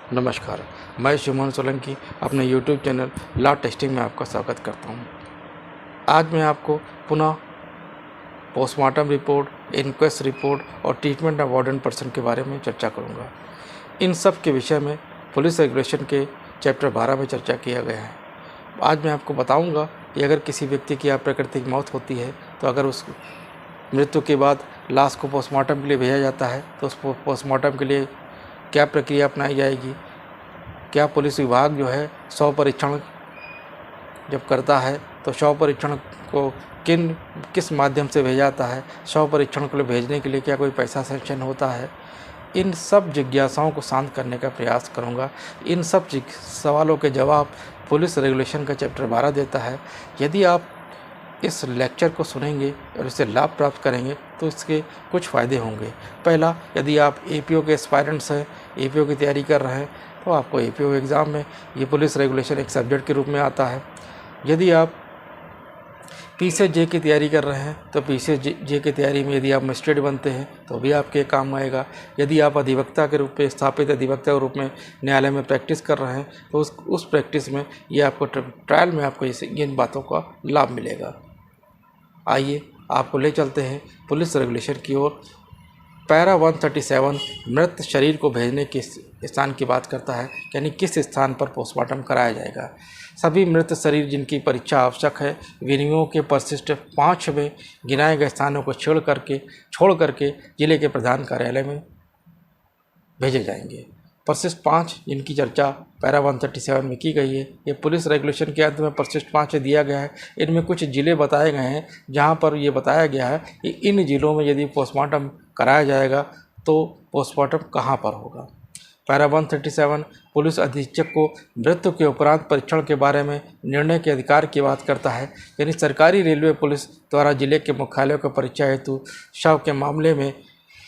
नमस्कार, मैं शुभम सोलंकी अपने यूट्यूब चैनल लॉ टेस्टिंग में आपका स्वागत करता हूं। आज मैं आपको पुनः पोस्टमार्टम रिपोर्ट, इनक्वेस्ट रिपोर्ट और ट्रीटमेंट ऑफ वार्डन पर्सन के बारे में चर्चा करूंगा। इन सब के विषय में पुलिस रेगुलेशन के चैप्टर 12 में चर्चा किया गया है। आज मैं आपको बताऊंगा कि अगर किसी व्यक्ति की प्राकृतिक मौत होती है तो अगर उस मृत्यु के बाद लाश को पोस्टमार्टम के लिए भेजा जाता है तो उस पोस्टमार्टम के लिए क्या प्रक्रिया अपनाई जाएगी, क्या पुलिस विभाग जो है शव परीक्षण जब करता है तो शव परीक्षण को किस माध्यम से भेजा जाता है, शव परीक्षण के लिए भेजने के लिए क्या कोई पैसा सैंक्शन होता है। इन सब जिज्ञासाओं को शांत करने का प्रयास करूंगा। इन सब सवालों के जवाब पुलिस रेगुलेशन का चैप्टर 12 देता है। यदि आप इस लेक्चर को सुनेंगे और इससे लाभ प्राप्त करेंगे तो इसके कुछ फ़ायदे होंगे। पहला, यदि आप एपीओ के एस्पायरेंट्स हैं, एपीओ की तैयारी कर रहे हैं तो आपको एपीओ एग्ज़ाम में ये पुलिस रेगुलेशन एक सब्जेक्ट के रूप में आता है। यदि आप पीसीजे की तैयारी कर रहे हैं तो पीसीजे की तैयारी में यदि आप मजिस्ट्रेट बनते हैं तो भी आपके काम आएगा। यदि आप अधिवक्ता के रूप में, स्थापित अधिवक्ता के रूप में न्यायालय में प्रैक्टिस कर रहे हैं तो उस प्रैक्टिस में ये आपको ट्रायल में आपको इन बातों का लाभ मिलेगा। आइए आपको ले चलते हैं पुलिस रेगुलेशन की ओर। पैरा 137 मृत शरीर को भेजने के स्थान की बात करता है, यानी किस स्थान पर पोस्टमार्टम कराया जाएगा। सभी मृत शरीर जिनकी परीक्षा आवश्यक है विनियोगों के परिशिष्ट 5 में गिनाए गए स्थानों को छोड़ करके जिले के प्रधान कार्यालय में भेजे जाएंगे। परिशिष्ट 5 जिनकी चर्चा पैरा 137 में की गई है, ये पुलिस रेगुलेशन के अंत में परिशिष्ट 5 दिया गया है। इनमें कुछ ज़िले बताए गए हैं जहां पर ये बताया गया है कि इन ज़िलों में यदि पोस्टमार्टम कराया जाएगा तो पोस्टमार्टम कहां पर होगा। पैरा 137 पुलिस अधीक्षक को मृत्यु के उपरांत परीक्षण के बारे में निर्णय के अधिकार की बात करता है, यानी सरकारी रेलवे पुलिस द्वारा जिले के मुख्यालयों का परीक्षा हेतु शव के मामले में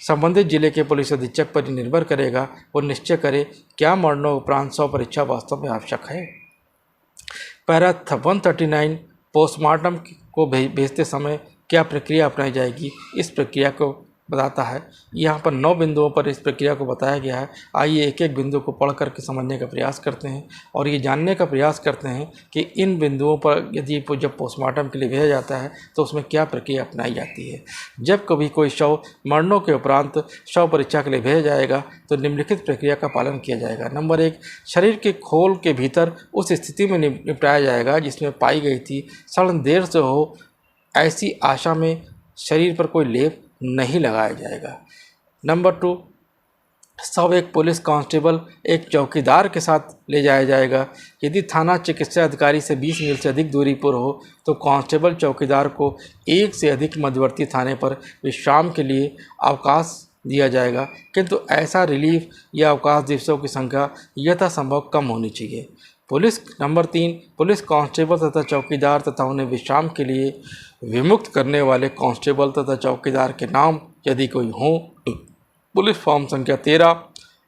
संबंधित जिले के पुलिस अधीक्षक पर निर्भर करेगा, वो निश्चय करे क्या मरणोपरांत शव परीक्षा वास्तव में आवश्यक है। पैरा 139 पोस्टमार्टम को भेजते समय क्या प्रक्रिया अपनाई जाएगी, इस प्रक्रिया को बताता है। यहाँ पर 9 बिंदुओं पर इस प्रक्रिया को बताया गया है। आइए एक एक बिंदु को पढ़ करके समझने का प्रयास करते हैं और ये जानने का प्रयास करते हैं कि इन बिंदुओं पर यदि जब पोस्टमार्टम के लिए भेजा जाता है तो उसमें क्या प्रक्रिया अपनाई जाती है। जब कभी कोई शव मरणों के उपरांत शव परीक्षा के लिए भेजा जाएगा तो निम्नलिखित प्रक्रिया का पालन किया जाएगा। नंबर 1, शरीर के खोल के भीतर उस स्थिति में निपटाया जाएगा जिसमें पाई गई थी। सड़न देर से हो ऐसी आशा में शरीर पर कोई लेप नहीं लगाया जाएगा। नंबर 2, शव एक पुलिस कांस्टेबल, एक चौकीदार के साथ ले जाया जाएगा। यदि थाना चिकित्सा अधिकारी से 20 मील से अधिक दूरी पर हो तो कांस्टेबल चौकीदार को एक से अधिक मध्यवर्ती थाने पर विश्राम के लिए अवकाश दिया जाएगा, किंतु ऐसा रिलीफ या अवकाश दिवसों की संख्या यथासंभव कम होनी चाहिए। नंबर 3, पुलिस कांस्टेबल तथा चौकीदार तथा उन्हें विश्राम के लिए विमुक्त करने वाले कांस्टेबल तथा चौकीदार के नाम यदि कोई हो पुलिस फॉर्म संख्या 13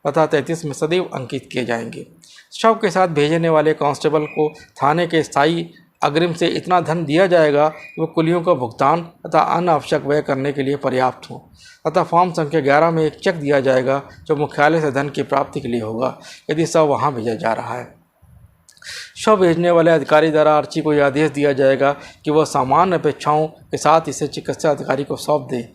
तथा 33 में सदैव अंकित किए जाएंगे। शव के साथ भेजने वाले कांस्टेबल को थाने के स्थायी अग्रिम से इतना धन दिया जाएगा कि वो कुलियों का भुगतान तथा अन्य आवश्यक व्यय करने के लिए पर्याप्त हो, तथा फॉर्म संख्या 11 में एक चेक दिया जाएगा जो मुख्यालय से धन की प्राप्ति के लिए होगा यदि शव वहाँ भेजा जा रहा है। शव भेजने वाले अधिकारी द्वारा आर्ची को यह आदेश दिया जाएगा कि वह सामान्य अपेक्षाओं के साथ इसे चिकित्सा अधिकारी को सौंप दे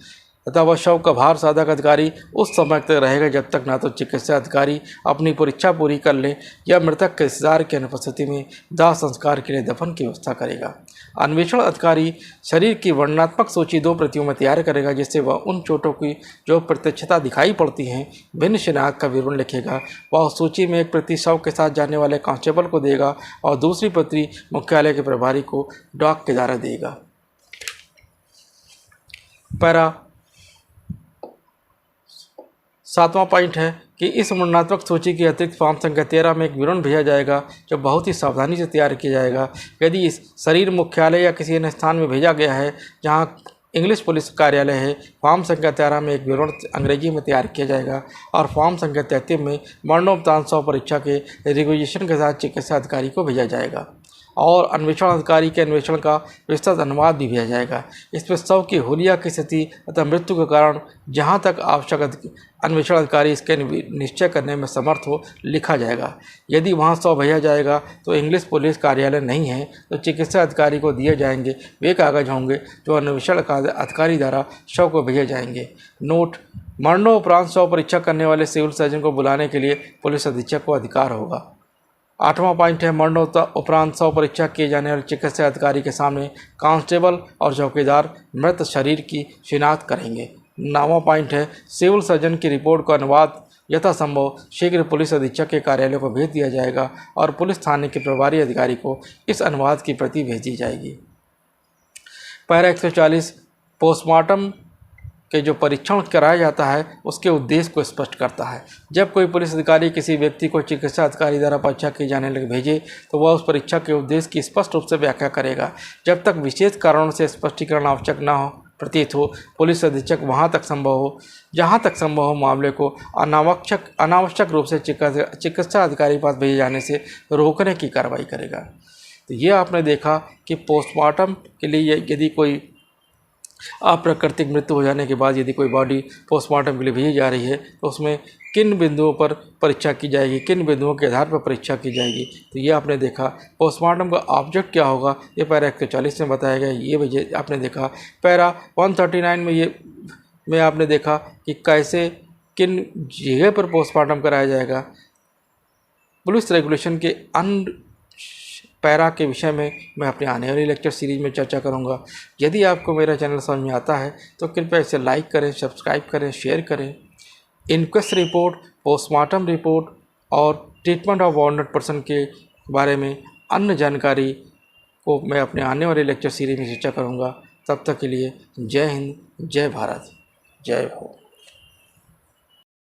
तथा वह शव का भार साधक अधिकारी उस समय तक रहेगा जब तक ना तो चिकित्सा अधिकारी अपनी परीक्षा पूरी कर ले या मृतक के रिश्तेदार की अनुपस्थिति में दाह संस्कार के लिए दफन की व्यवस्था करेगा। अन्वेषण अधिकारी शरीर की वर्णनात्मक सूची 2 प्रतियों में तैयार करेगा, जिससे वह उन चोटों की जो प्रत्यक्षता दिखाई पड़ती हैं भिन्न शिनाख्त का विवरण लिखेगा। वह सूची में एक प्रति शव के साथ जाने वाले कांस्टेबल को देगा और दूसरी प्रति मुख्यालय के प्रभारी को डाक के द्वारा देगा। पैरा 7वां पॉइंट है कि इस वर्णनात्मक सूची की अतिरिक्त फॉर्म संख्या 13 में एक विवरण भेजा जाएगा जो बहुत ही सावधानी से तैयार किया जाएगा। यदि इस शरीर मुख्यालय या किसी अन्य स्थान में भेजा गया है जहां इंग्लिश पुलिस कार्यालय है, फॉर्म संख्या 13 में एक विवरण अंग्रेजी में तैयार किया जाएगा और फॉर्म संख्या 33 में मरणोपरांत शव परीक्षा के रिक्विजिशन के साथ चिकित्सा अधिकारी को भेजा जाएगा। और अन्वेषण अधिकारी के अन्वेषण का विस्तृत अनुवाद भी भेजा जाएगा। इसमें शव की हुलिया की स्थिति अथवा मृत्यु के कारण जहाँ तक आवश्यक अन्वेषण अधिकारी इसके निश्चय करने में समर्थ हो लिखा जाएगा। यदि वहाँ शव भेजा जाएगा तो इंग्लिश पुलिस कार्यालय नहीं है तो चिकित्सा अधिकारी को दिए जाएंगे वे कागज होंगे जो अन्वेषण अधिकारी द्वारा शव को भेजे जाएंगे। नोट: मरणोपरांत शव परीक्षा करने वाले सिविल सर्जन को बुलाने के लिए पुलिस अधीक्षक को अधिकार होगा। 8वां पॉइंट है, मरणोपरांत शव परीक्षा किए जाने वाले चिकित्सा अधिकारी के सामने कांस्टेबल और चौकीदार मृत शरीर की शिनाख्त करेंगे। 9वां पॉइंट है, सिविल सर्जन की रिपोर्ट का अनुवाद यथासंभव शीघ्र पुलिस अधीक्षक के कार्यालय को भेज दिया जाएगा और पुलिस थाने के प्रभारी अधिकारी को इस अनुवाद की प्रति भेजी जाएगी। पैरा 140 पोस्टमार्टम के जो परीक्षण कराया जाता है उसके उद्देश्य को स्पष्ट करता है। जब कोई पुलिस अधिकारी किसी व्यक्ति को चिकित्सा अधिकारी द्वारा परीक्षा की जाने लगे भेजे तो वह उस परीक्षा के उद्देश्य की स्पष्ट रूप से व्याख्या करेगा। जब तक विशेष कारणों से स्पष्टीकरण आवश्यक न हो प्रतीत हो, पुलिस अधीक्षक जहाँ तक संभव हो मामले को अनावश्यक रूप से चिकित्सा अधिकारी के पास भेजे जाने से रोकने की कार्रवाई करेगा। तो ये आपने देखा कि पोस्टमार्टम के लिए यदि कोई अप्राकृतिक मृत्यु हो जाने के बाद यदि कोई बॉडी पोस्टमार्टम के लिए भेजी जा रही है तो उसमें किन बिंदुओं पर परीक्षा की जाएगी, किन बिंदुओं के आधार पर परीक्षा की जाएगी। तो ये आपने देखा। पोस्टमार्टम का ऑब्जेक्ट क्या होगा ये पैरा 140 में बताया गया। ये आपने देखा। पैरा 139 में आपने देखा कि कैसे किन जगह पर पोस्टमार्टम कराया जाएगा। पुलिस रेगुलेशन के अन्य पैरा के विषय में मैं अपने आने वाली लेक्चर सीरीज में चर्चा करूंगा। यदि आपको मेरा चैनल समझ में आता है तो कृपया इसे लाइक करें, सब्सक्राइब करें, शेयर करें। इंक्वेस्ट रिपोर्ट, पोस्टमार्टम रिपोर्ट और ट्रीटमेंट ऑफ वाउंडेड पर्सन के बारे में अन्य जानकारी को मैं अपने आने वाले लेक्चर सीरीज में चर्चा करूंगा। तब तक के लिए जय हिंद, जय भारत, जय हो।